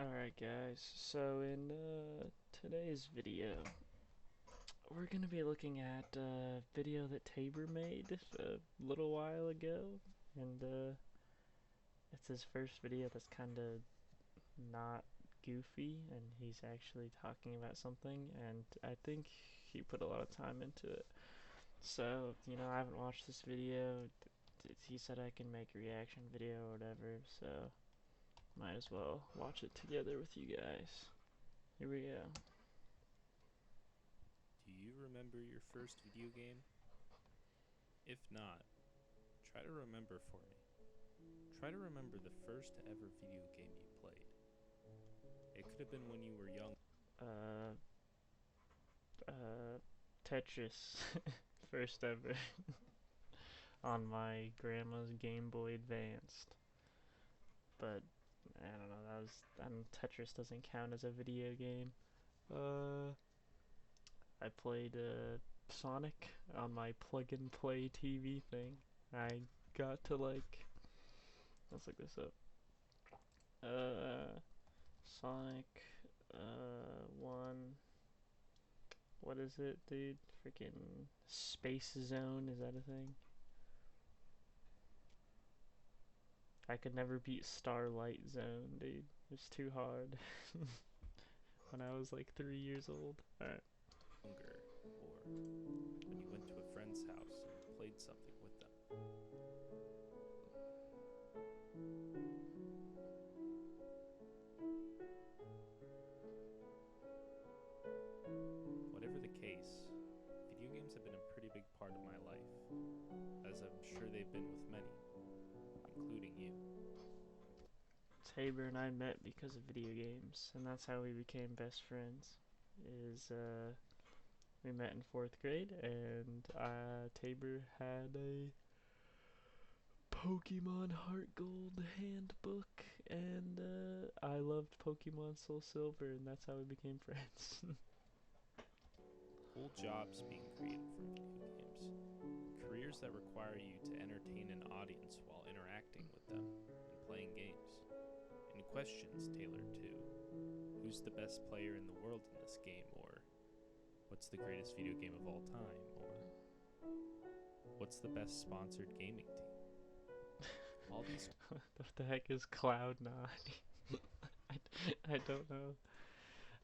Alright guys, so in today's video, we're going to be looking at a video that Tabor made a little while ago, and it's his first video that's kind of not goofy, and he's actually talking about something, and I think he put a lot of time into it. So, I haven't watched this video. He said I can make a reaction video or whatever, so might as well watch it together with you guys. Here we go. Do you remember your first video game? If not, try to remember for me. Try to remember the first ever video game you played. It could have been when you were young. Uh, Tetris, first ever, on my grandma's Game Boy Advanced. But I don't know. Tetris doesn't count as a video game. Uh, I played Sonic on my plug and play TV thing. I got to let's look this up. Sonic, 1. What is it, dude? Freaking Space Zone, is that a thing? I could never beat Starlight Zone, dude. It was too hard when I was like 3 years old. Alright. Younger, or when you went to a friend's house and played something with them. Whatever the case, video games have been a pretty big part of my life, as I'm sure they've been with many, including you. Tabor and I met because of video games, and that's how we became best friends. We met in 4th grade, and Tabor had a Pokemon Heart Gold handbook, and I loved Pokemon Soul Silver, and that's how we became friends. Whole jobs being created from video games. Careers that require you to entertain an audience while interacting with them and playing games. And questions tailored to who's the best player in the world in this game, or what's the greatest video game of all time, or what's the best sponsored gaming team. All these What the heck is Cloud9? I, I don't know.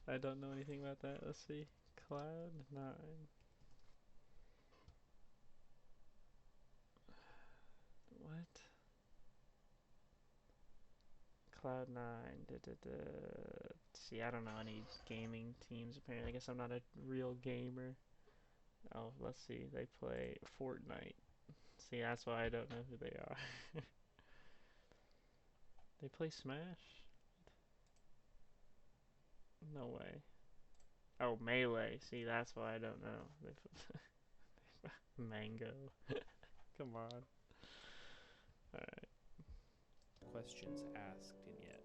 I don't know anything about that. Let's see. Cloud9. What? Cloud9. See, I don't know any gaming teams apparently. I guess I'm not a real gamer. Oh, let's see. They play Fortnite. See, that's why I don't know who they are. They play Smash? No way. Oh, Melee. See, that's why I don't know. Mango. Come on. Alright. questions asked, and yet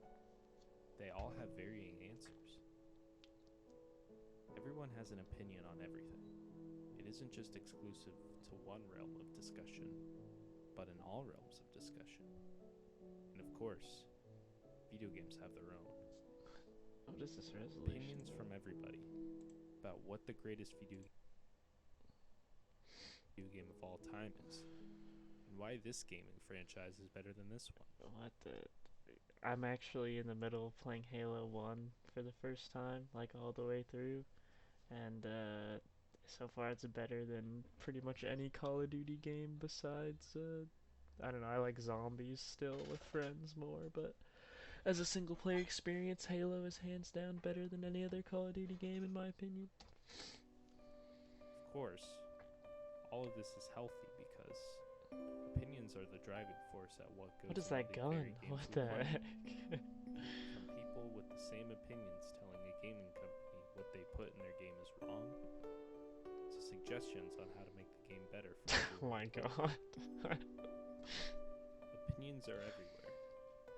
they all have varying answers. Everyone has an opinion on everything. It isn't just exclusive to one realm of discussion, but in all realms of discussion. And of course, video games have their own. What is this resolution? Opinions from everybody about what the greatest video game of all time is, and why this gaming franchise is better than this one. What the... I'm actually in the middle of playing Halo 1 for the first time, like all the way through, and so far it's better than pretty much any Call of Duty game besides, I don't know, I like zombies still with friends more, but as a single player experience, Halo is hands down better than any other Call of Duty game in my opinion. Of course, all of this is healthy because opinions are the driving force at what goes What is into that the gun? very games What we the play. heck? From people with the same opinions telling a gaming company what they put in their game is wrong, to suggestions on how to make the game better for Oh everyone. my god. Opinions are everywhere,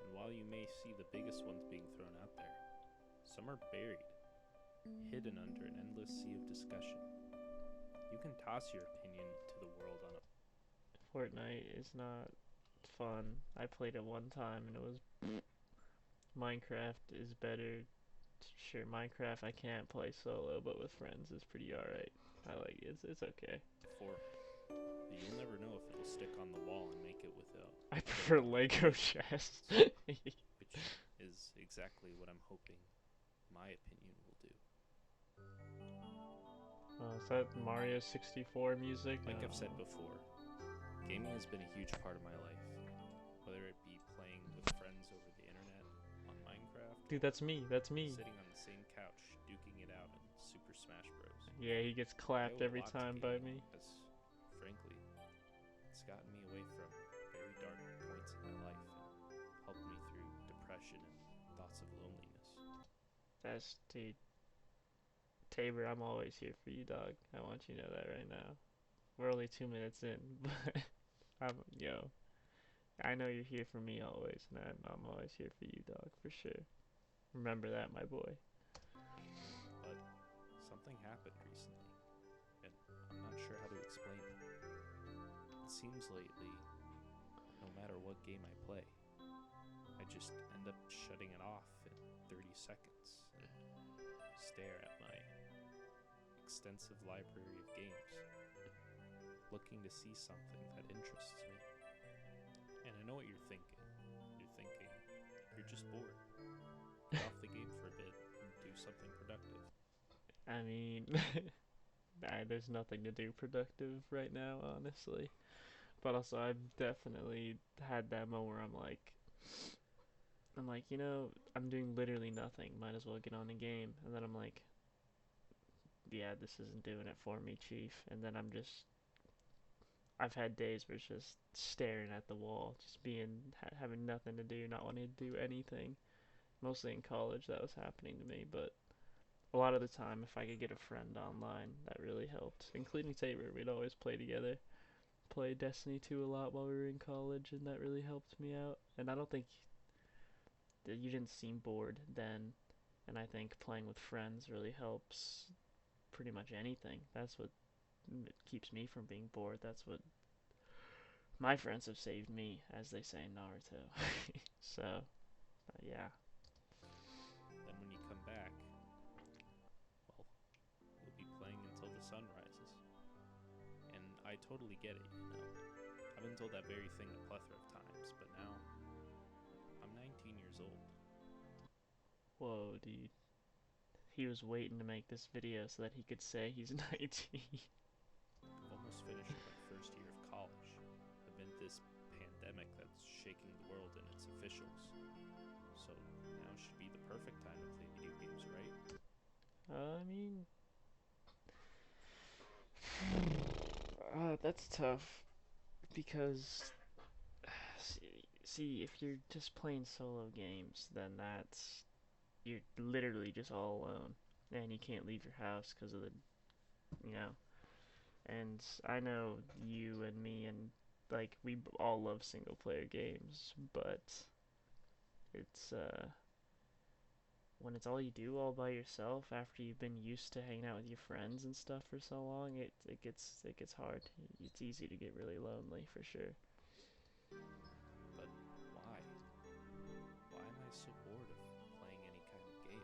and while you may see the biggest ones being thrown out there, some are buried, hidden under an endless sea of discussion. You can toss your opinion to the world on a Fortnite is not fun. I played it one time and it was Minecraft is better. Sure, Minecraft I can't play solo, but with friends is pretty alright. I like it. It's okay. Before, but you'll never know if it'll stick on the wall and make it without. I prefer Lego chests. Which is exactly what I'm hoping my opinion will do. Is that Mario 64 music? Like I've said before, gaming has been a huge part of my life. Whether it be playing with friends over the internet on Minecraft, Dude, that's me. That's me. sitting on the same couch duking it out in Super Smash Bros. Yeah, he gets clapped I owe a every lot to time by gaming me. Because, frankly, it's gotten me away from very dark points in my life and helped me through depression and thoughts of loneliness. That's dude. Tabor, I'm always here for you, dog. I want you to know that right now. We're only 2 minutes in, but I know you're here for me always, and I'm always here for you, dog, for sure. Remember that, my boy. But something happened recently, and I'm not sure how to explain it. It seems lately, no matter what game I play, I just end up shutting it off in 30 seconds and stare at my extensive library of games, looking to see something that interests me. And I know what you're thinking. You're thinking, you're just bored. Get off the game for a bit and do something productive. I mean, there's nothing to do productive right now, honestly. But also, I've definitely had that moment where I'm like, I'm doing literally nothing. Might as well get on the game. And then I'm like, yeah, this isn't doing it for me, Chief. And then I've had days where it's just staring at the wall, just having nothing to do, not wanting to do anything. Mostly in college that was happening to me, but a lot of the time, if I could get a friend online, that really helped. Including Tabor, we'd always play together. Play Destiny 2 a lot while we were in college, and that really helped me out. And I don't think that you didn't seem bored then, and I think playing with friends really helps pretty much anything. That's what keeps me from being bored. That's what my friends have saved me, as they say in Naruto. So, yeah. Then when you come back, well, you'll be playing until the sun rises. And I totally get it, you know. I've been told that very thing a plethora of times, but now I'm 19 years old. Whoa, dude. He was waiting to make this video so that he could say he's 19. I've almost finished my first year of college amid this pandemic that's shaking the world and its officials. So now should be the perfect time to play video games, right? I mean, that's tough because see, if you're just playing solo games, then you're literally just all alone, and you can't leave your house because of the, you know. And I know you and me and like we all love single player games, but it's when it's all you do all by yourself after you've been used to hanging out with your friends and stuff for so long, it gets hard. It's easy to get really lonely for sure. But why? Why am I so bored of playing any kind of game?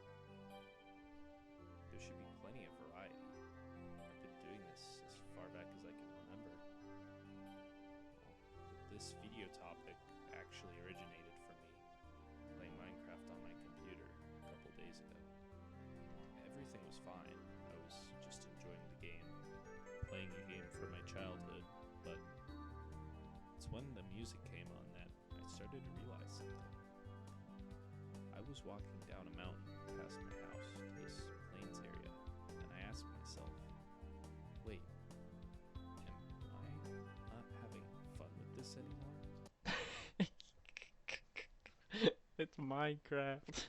There should be plenty of variety. I've been doing this as far back as I can remember. Well, this video topic actually originated from me playing Minecraft on my computer a couple days ago. Everything was fine. I was just enjoying the game, playing a game from my childhood, but it's when the music came on that I started to realize something. I was walking down a mountain past my house to this plains area, and I asked myself, wait, am I not having fun with this anymore? It's Minecraft.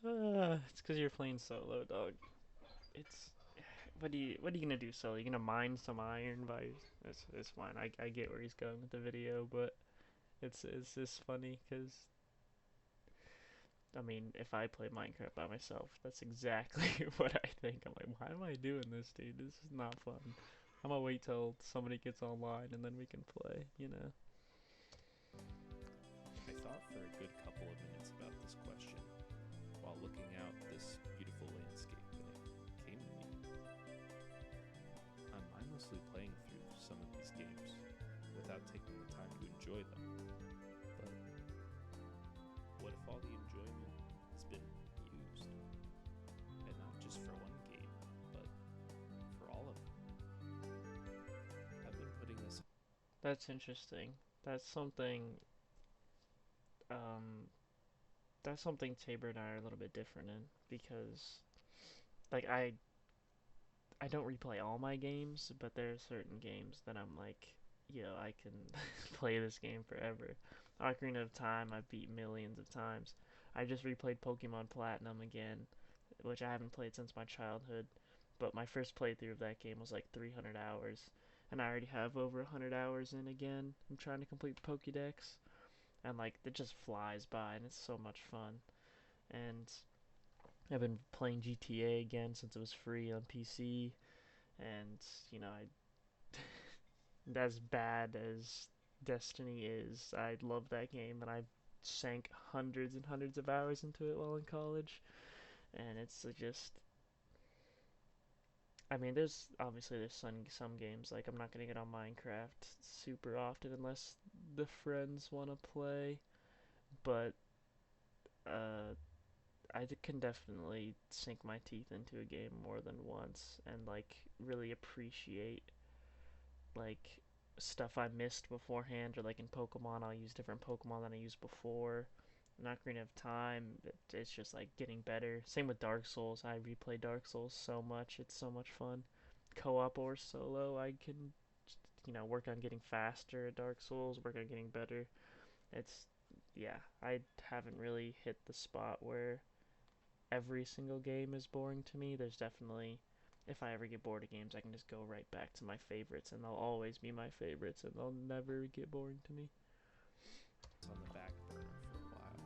It's because you're playing solo, dog. It's what are you gonna do, solo? You gonna mine some iron by? It's fine. I get where he's going with the video, but it's just funny because I mean, if I play Minecraft by myself, that's exactly what I think. I'm like, why am I doing this, dude? This is not fun. I'm gonna wait till somebody gets online and then we can play, you know. I thought for a good couple of minutes just for one game, but for all of them. I've been putting this. That's interesting. That's something, um, that's something Tabor and I are a little bit different in because, like, I don't replay all my games, but there are certain games that I'm like, I can play this game forever. Ocarina of Time, I've beat millions of times. I just replayed Pokemon Platinum again, which I haven't played since my childhood, but my first playthrough of that game was like 300 hours, and I already have over 100 hours in again. I'm trying to complete the Pokédex, and like it just flies by, and it's so much fun. And I've been playing GTA again since it was free on PC, and as bad as Destiny is, I love that game, and I sank hundreds and hundreds of hours into it while in college, and it's just. I mean, there's some games like I'm not gonna get on Minecraft super often unless the friends want to play, but uh, can definitely sink my teeth into a game more than once and like really appreciate like stuff I missed beforehand, or like in Pokemon, I'll use different Pokemon than I used before. In Ocarina of Time, it's just like getting better. Same with Dark Souls. I replay Dark Souls so much. It's so much fun. Co-op or solo, I can, work on getting faster at Dark Souls, work on getting better. It's, yeah, I haven't really hit the spot where every single game is boring to me. There's definitely, if I ever get bored of games, I can just go right back to my favorites, and they'll always be my favorites, and they'll never get boring to me. On the back burner for a while.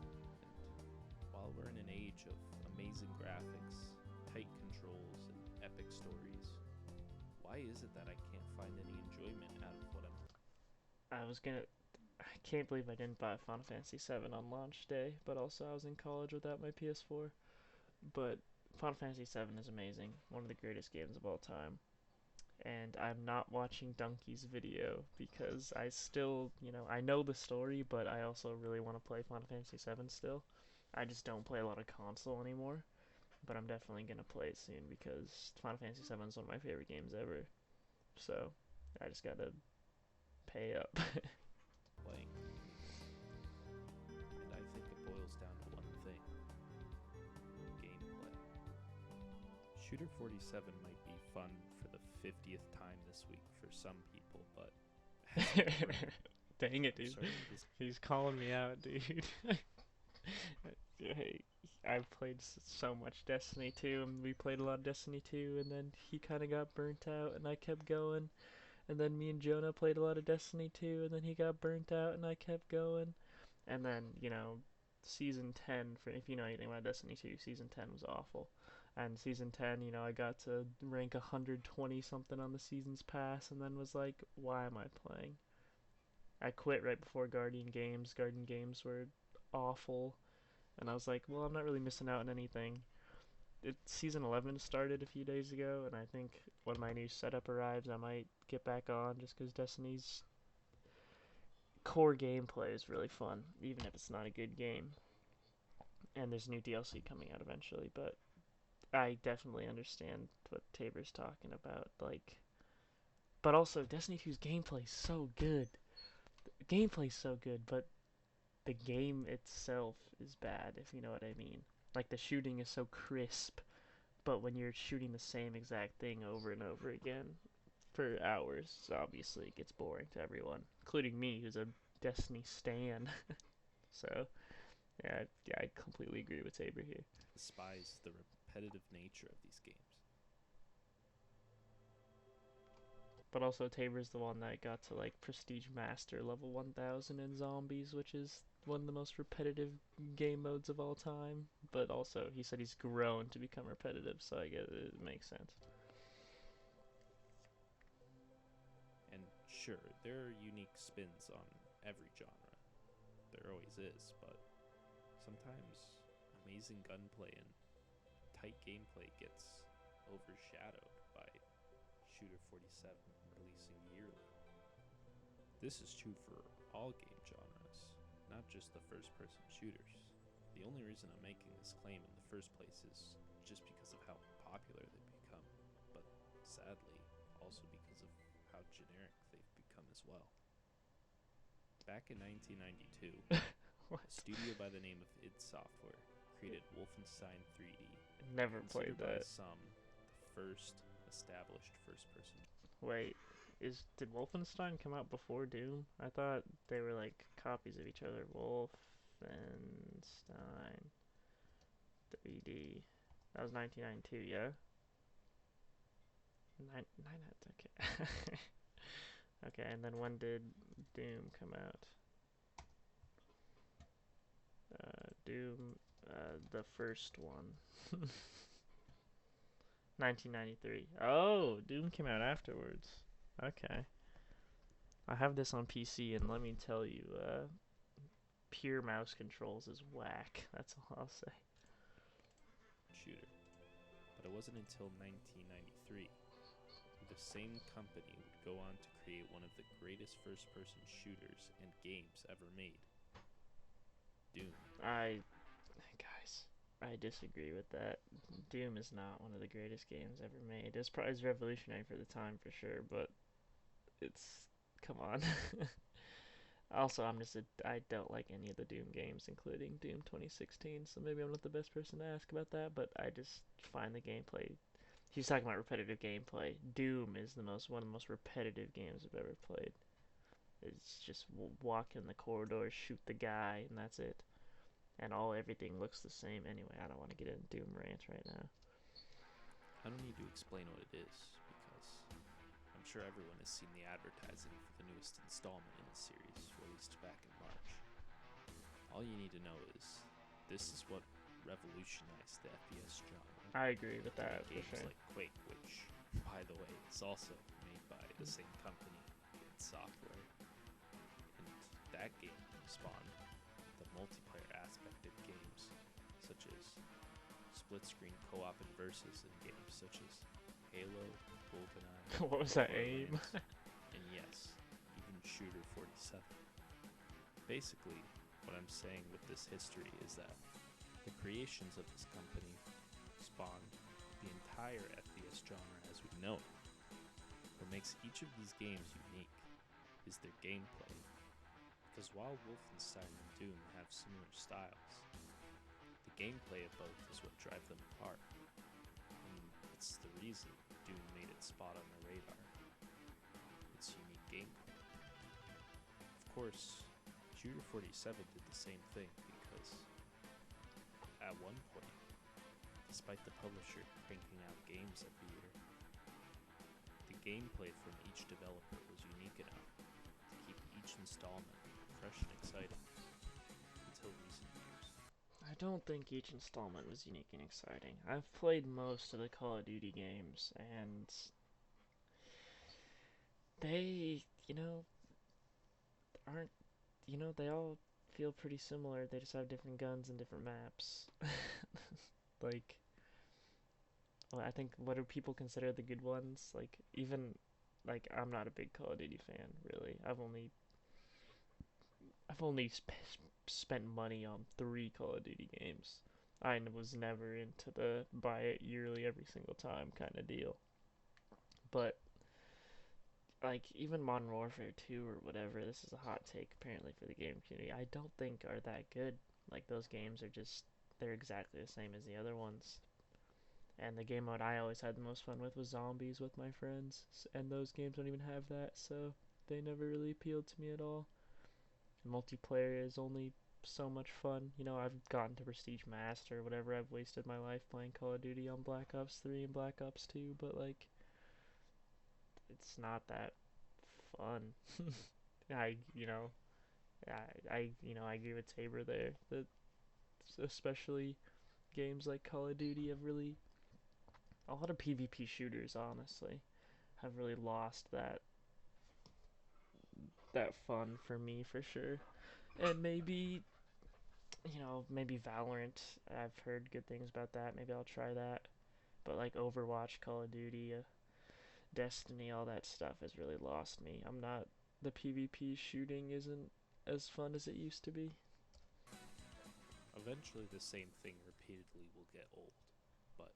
And while we're in an age of amazing graphics, tight controls, and epic stories, why is it that I can't find any enjoyment out of what I can't believe I didn't buy Final Fantasy VII on launch day, but also I was in college without my PS4. But Final Fantasy VII is amazing, one of the greatest games of all time. And I'm not watching Donkey's video because I still, I know the story, but I also really want to play Final Fantasy VII still. I just don't play a lot of console anymore, but I'm definitely gonna play it soon because Final Fantasy VII is one of my favorite games ever. So I just gotta pay up. I'm playing anymore. And I think it boils down to one thing: gameplay. Shooter 47 might be fun for the 50th time this week for some people, but Dang it, dude. He's calling me out, dude. Hey, I've played so much Destiny 2, and we played a lot of Destiny 2, and then he kind of got burnt out, and I kept going. And then me and Jonah played a lot of Destiny 2, and then he got burnt out, and I kept going. And then, Season 10, for if you know anything about Destiny 2, Season 10 was awful. And Season 10, I got to rank 120 something on the Season's Pass, and then was like, why am I playing? I quit right before Guardian Games. Guardian Games were awful. And I was like, well, I'm not really missing out on anything. Season 11 started a few days ago, and I think when my new setup arrives, I might get back on just because Destiny's core gameplay is really fun, even if it's not a good game. And there's new DLC coming out eventually, but I definitely understand what Tabor's talking about. Like, but also Destiny 2's gameplay is so good. The gameplay's so good, but the game itself is bad, if you know what I mean. Like, the shooting is so crisp, but when you're shooting the same exact thing over and over again for hours, obviously it gets boring to everyone, including me, who's a Destiny stan. So, yeah, I completely agree with Tabor here. Despise the repetitive nature of these games. But also, Tabor's the one that got to like Prestige Master level 1000 in Zombies, which is one of the most repetitive game modes of all time. But also, he said he's grown to become repetitive, so I guess it makes sense. And sure, there are unique spins on every genre. There always is, but sometimes amazing gunplay and tight gameplay gets overshadowed by Shooter 47 releasing yearly. This is true for all game genres, not just the first-person shooters. The only reason reason I'm making this claim in the first place is just because of how popular they've become, but sadly, also because of how generic they've become as well. Back in 1992, What? a studio by the name of id Software created Wolfenstein 3D, Never played considered by that. some the first established first-person. Wait, did Wolfenstein come out before Doom? I thought they were like copies of each other. Wolfenstein 3D. That was 1992, yeah? Okay. Okay, and then when did Doom come out? Doom, the first one. 1993. Oh, Doom came out afterwards. Okay. I have this on PC, and let me tell you, pure mouse controls is whack. That's all I'll say. Shooter. But it wasn't until 1993 the same company would go on to create one of the greatest first-person shooters and games ever made, Doom. Guys, I disagree with that. Doom is not one of the greatest games ever made. It's probably revolutionary for the time for sure, but it's, come on. Also, I don't like any of the Doom games, including Doom 2016, so maybe I'm not the best person to ask about that, but I just find the gameplay. He was talking about repetitive gameplay. Doom is one of the most repetitive games I've ever played. It's just walk in the corridor, shoot the guy, and that's it. And everything looks the same anyway. I don't want to get into Doom rant right now. I don't need to explain what it is, because I'm sure everyone has seen the advertising for the newest installment in the series, released back in March. All you need to know is, this is what revolutionized the FPS genre. I agree with that, for games sure. like Quake, which, by the way, is also made by the same company, id Software. And that game spawned the multiplayer aspect of games, such as split-screen co-op and versus in games such as Halo, GoldenEye, What was that aim? and yes, even Shooter 47. Basically, what I'm saying with this history is that the creations of this company spawned the entire FPS genre as we know it. What makes each of these games unique is their gameplay, because while Wolfenstein and Doom have similar styles, the gameplay of both is what drives them apart, and it's the reason Doom made its spot on the radar. Its unique gameplay. Of course, Shooter 47 did the same thing because, at one point, despite the publisher cranking out games every year, the gameplay from each developer was unique enough to keep each installment fresh and exciting until recent years. I don't think each installment was unique and exciting. I've played most of the Call of Duty games, and they, aren't, they all feel pretty similar. They just have different guns and different maps. Like, well, I think, what do people consider the good ones? Like, even, like, I'm not a big Call of Duty fan, really. I've only spent money on 3 Call of Duty games. I was never into the buy it yearly every single time kind of deal. But like even Modern Warfare 2 or whatever, this is a hot take apparently for the game community. I don't think are that good. Like those games are just they're exactly the same as the other ones. And the game mode I always had the most fun with was zombies with my friends, and those games don't even have that, so they never really appealed to me at all. Multiplayer is only so much fun. I've gotten to Prestige Master or whatever. I've wasted my life playing Call of Duty on Black Ops 3 and Black Ops 2, but like it's not that fun. I you know I agree with Tabor there that especially games like Call of Duty have really a lot of PvP shooters honestly have really lost that fun for me for sure. And maybe Valorant. I've heard good things about that. Maybe I'll try that. But like Overwatch, Call of Duty, Destiny, all that stuff has really lost me. I'm not the PvP shooting isn't as fun as it used to be. Eventually, the same thing repeatedly will get old, but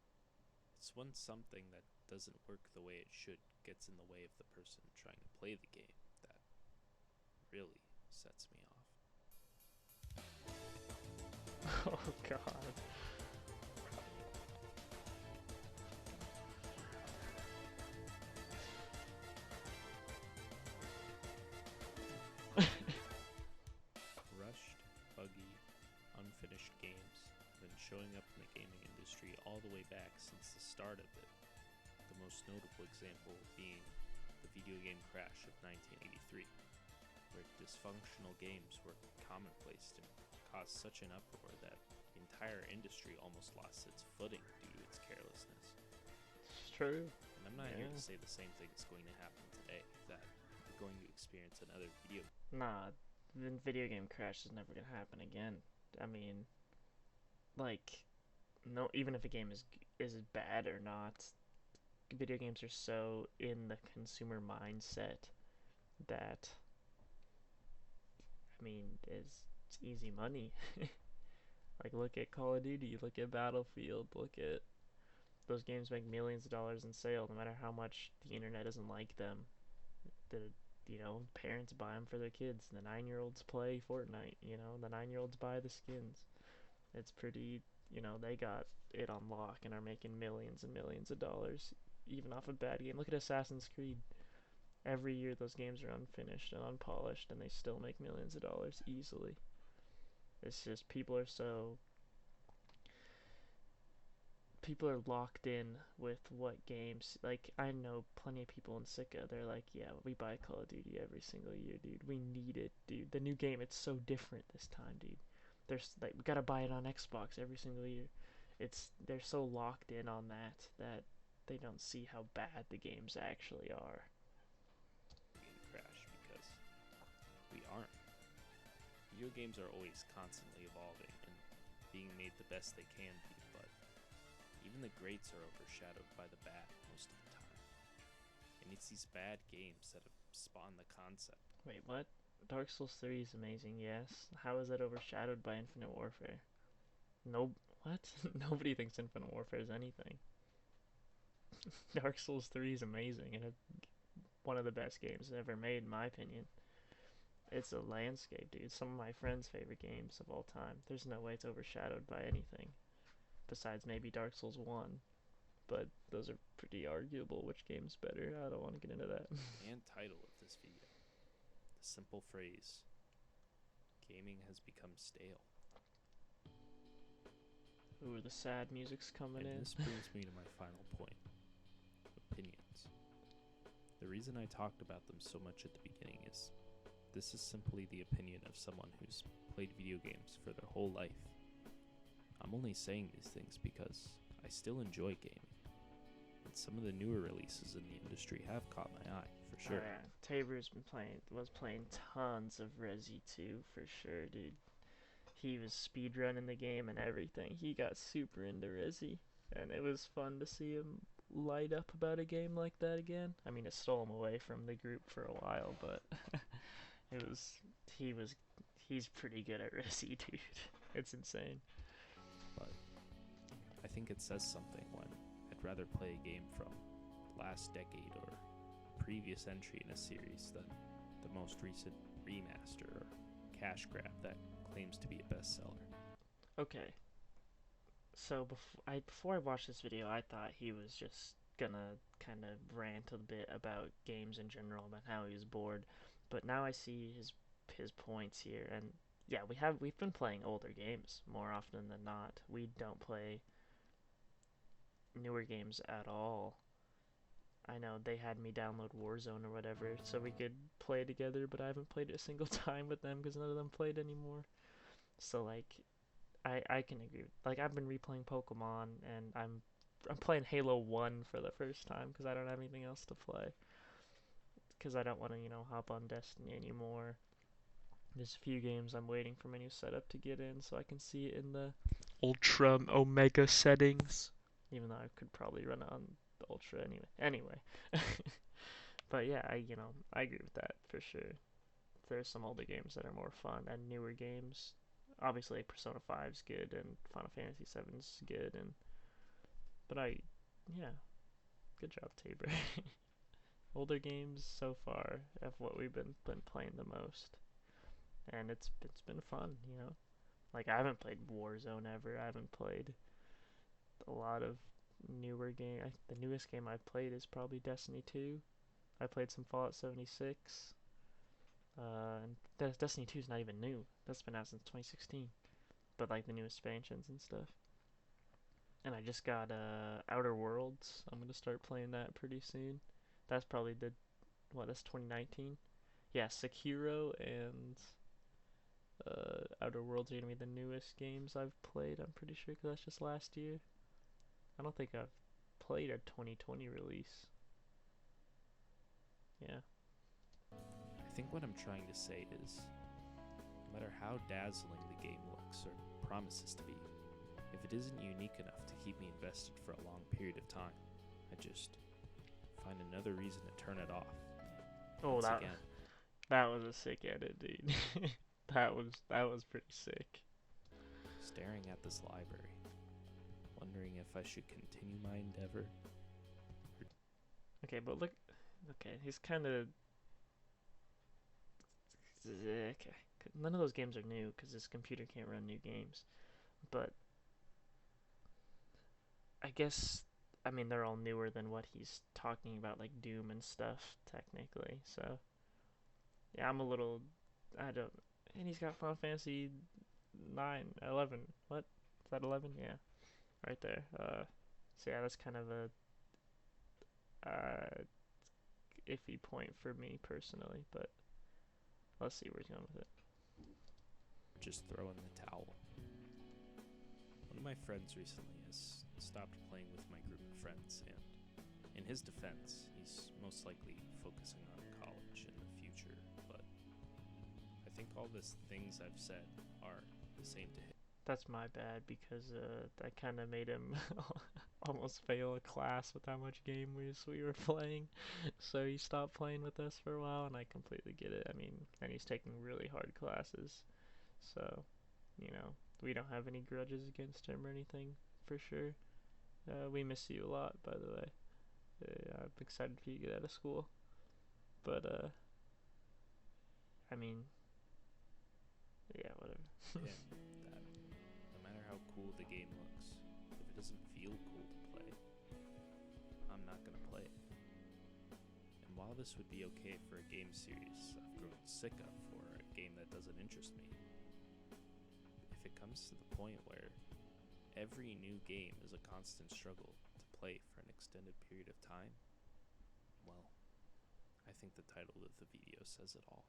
it's when something that doesn't work the way it should gets in the way of the person trying to play the game that really sets me off. Oh god. Rushed, buggy, unfinished games have been showing up in the gaming industry all the way back since the start of it. The most notable example being the video game crash of 1983, where dysfunctional games were commonplace and caused such an uproar that the entire industry almost lost its footing due to its carelessness. It's true. And I'm not here Yeah. to say the same thing is going to happen today, that we're going to experience another video. Nah, the video game crash is never gonna happen again. I mean, like, no, even if a game is bad or not, video games are so in the consumer mindset that, I mean, it's easy money. Like, look at Call of Duty, look at Battlefield, look at those games make millions of dollars in sale, no matter how much the internet doesn't like them. The parents buy them for their kids. The 9-year-olds play Fortnite. The 9-year-olds buy the skins. It's pretty. They got it on lock and are making millions and millions of dollars, even off a bad game. Look at Assassin's Creed. Every year those games are unfinished and unpolished, and they still make millions of dollars easily. It's just people are locked in with what games. Like, I know plenty of people in Sika, they're like, yeah, we buy Call of Duty every single year, dude. We need it, dude. The new game, it's so different this time, dude. There's like, we gotta buy it on Xbox every single year. They're so locked in on that they don't see how bad the games actually are. Game crash because we aren't. Video games are always constantly evolving and being made the best they can be, but even the greats are overshadowed by the bad most of the time. And it's these bad games that have spawned the concept. Wait, what? Dark Souls 3 is amazing, yes. How is that overshadowed by Infinite Warfare? No, what? Nobody thinks Infinite Warfare is anything. Dark Souls 3 is amazing and one of the best games ever made, in my opinion. It's a landscape, dude. Some of my friends' favorite games of all time. There's no way it's overshadowed by anything. Besides maybe Dark Souls 1. But those are pretty arguable. Which game's better? I don't want to get into that. And title of this video. The simple phrase, gaming has become stale. Ooh, the sad music's coming And in. this brings me to my final point. Opinions. The reason I talked about them so much at the beginning is this is simply the opinion of someone who's played video games for their whole life. I'm only saying these things because I still enjoy gaming. And some of the newer releases in the industry have caught my eye, for sure. Tabor's was playing tons of Resi 2 for sure, dude. He was speedrunning the game and everything. He got super into Resi, and it was fun to see him light up about a game like that again. I mean, it stole him away from the group for a while, but he's pretty good at Resi, dude. It's insane. But I think it says something when I'd rather play a game from last decade or a previous entry in a series than the most recent remaster or cash grab that claims to be a bestseller. Okay. So before I watched this video, I thought he was just gonna kind of rant a bit about games in general, about how he was bored. But now I see his points here, and yeah, we've been playing older games more often than not. We don't play newer games at all. I know they had me download Warzone or whatever so we could play together, but I haven't played it a single time with them because none of them played anymore. So like, I can agree. Like, I've been replaying Pokemon, and I'm playing Halo 1 for the first time because I don't have anything else to play. Because I don't want to, hop on Destiny anymore. There's a few games I'm waiting for my new setup to get in so I can see it in the Ultra Omega settings. Even though I could probably run it on the Ultra anyway. But yeah, I agree with that for sure. There's some older games that are more fun, and newer games obviously Persona 5's good and Final Fantasy 7's good, and but yeah, good job, Tabor. Older games so far have what we've been playing the most, and it's been fun, you know. Like I haven't played Warzone ever. I haven't played a lot of newer game. The newest game I've played is probably Destiny 2. I played some Fallout 76. And Destiny 2 is not even new. That's been out since 2016. But like the new expansions and stuff. And I just got Outer Worlds. I'm gonna start playing that pretty soon. That's probably that's 2019. Yeah, Sekiro and Outer Worlds are gonna be the newest games I've played. I'm pretty sure because that's just last year. I don't think I've played a 2020 release. Yeah. I think what I'm trying to say is, no matter how dazzling the game looks or promises to be, if it isn't unique enough to keep me invested for a long period of time, I just find another reason to turn it off. Oh, Once again, that was a sick edit, dude. that was pretty sick. staring at this library, wondering if I should continue my endeavor. Okay, but look. Okay, he's kind of. Okay. None of those games are new because this computer can't run new games. But I guess, I mean, they're all newer than what he's talking about, like Doom and stuff, technically. So, yeah, I'm a little. I don't. And he's got Final Fantasy 9, 11. What? Is that 11? Yeah, right there. So yeah, that's kind of a iffy point for me personally, but let's see where he's going with it. Just throw in the towel. One of my friends recently has stopped playing with my group of friends, and in his defense, he's most likely focusing on college in the future, but I think all the things I've said are the same to him. That's my bad because I kind of made him almost fail a class with how much game we were playing. So he stopped playing with us for a while, and I completely get it. I mean, and he's taking really hard classes. So, you know, we don't have any grudges against him or anything, for sure. We miss you a lot, by the way. I'm excited for you to get out of school. But, I mean, yeah, whatever. Yeah, that no matter how cool the game looks, if it doesn't feel cool to play, I'm not gonna play it. And while this would be okay for a game series I've grown sick of or a game that doesn't interest me, if it comes to the point where every new game is a constant struggle to play for an extended period of time, well, I think the title of the video says it all.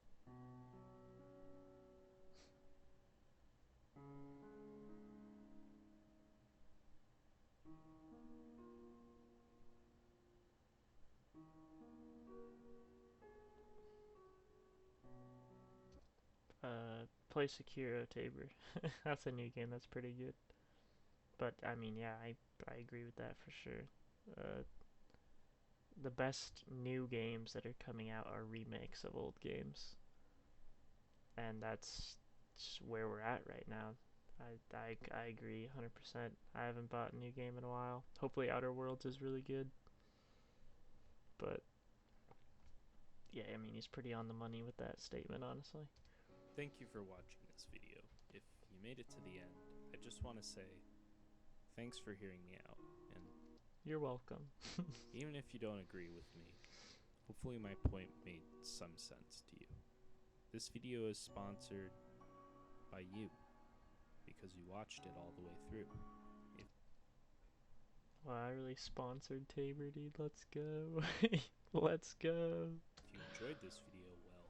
Play Sekiro Tabor. That's a new game that's pretty good. But I mean, yeah, I agree with that for sure. The best new games that are coming out are remakes of old games, and that's just where we're at right now. I agree 100%. I haven't bought a new game in a while. Hopefully, Outer Worlds is really good. But yeah, I mean, he's pretty on the money with that statement, honestly. Thank you for watching this video. If you made it to the end, I just want to say thanks for hearing me out, and You're welcome. even if you don't agree with me, hopefully my point made some sense to you. This video is sponsored by you, because you watched it all the way through. Wow, I really sponsored Tabor, dude. Let's go. Let's go. If you enjoyed this video, well,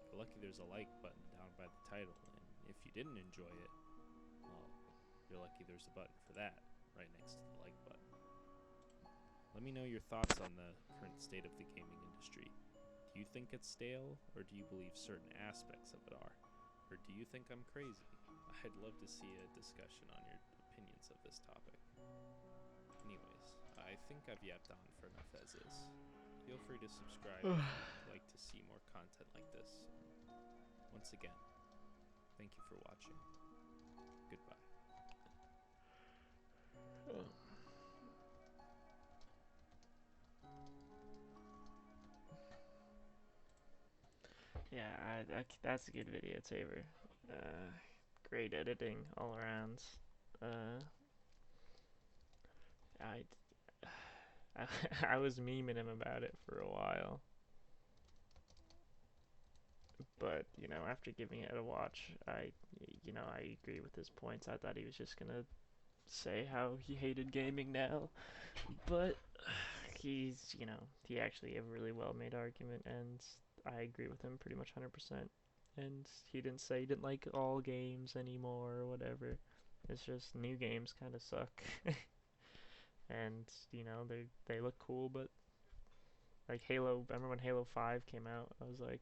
you're lucky there's a like button down by the title, and if you didn't enjoy it, well, you're lucky there's a button for that right next to the like button. Let me know your thoughts on the current state of the gaming industry. Do you think it's stale, or do you believe certain aspects of it are? Or do you think I'm crazy? I'd love to see a discussion on your opinions of this topic. Anyways, I think I've yapped on for enough as is. Feel free to subscribe if you'd like to see more content like this. Once again, thank you for watching. Goodbye. Yeah, that's a good video, Tabor. Great editing all around. Uh, I, I was memeing him about it for a while, but after giving it a watch, I agree with his points. I thought he was just gonna say how he hated gaming now, but he actually have a really well made argument, and I agree with him pretty much 100%. And he didn't say he didn't like all games anymore or whatever. It's just new games kind of suck, and they look cool, but like Halo. I remember when Halo 5 came out, I was like,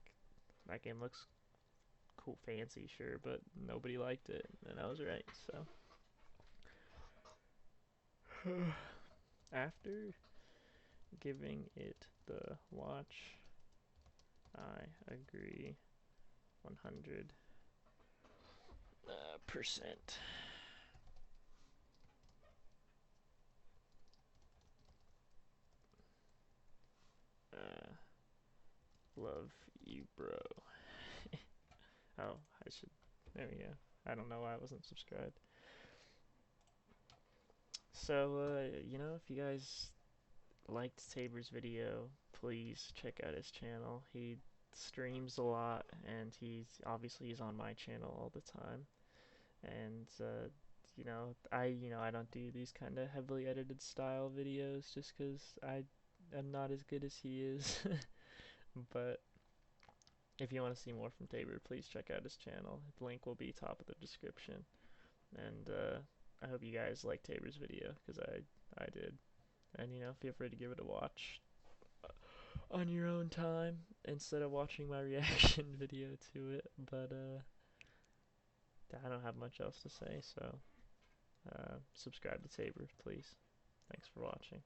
that game looks cool, fancy, sure, but nobody liked it, and I was right. So after giving it the watch, I agree 100%. Uh, love you, bro. Oh, I should. There we go. I don't know why I wasn't subscribed. So, if you guys liked Tabor's video, please check out his channel. He streams a lot, and he's on my channel all the time. And I don't do these kind of heavily edited style videos just because I am not as good as he is. But if you want to see more from Tabor, please check out his channel. The link will be top of the description. And I hope you guys liked Tabor's video, because I did. And feel free to give it a watch on your own time instead of watching my reaction video to it. But I don't have much else to say, so subscribe to Tabor, please. Thanks for watching.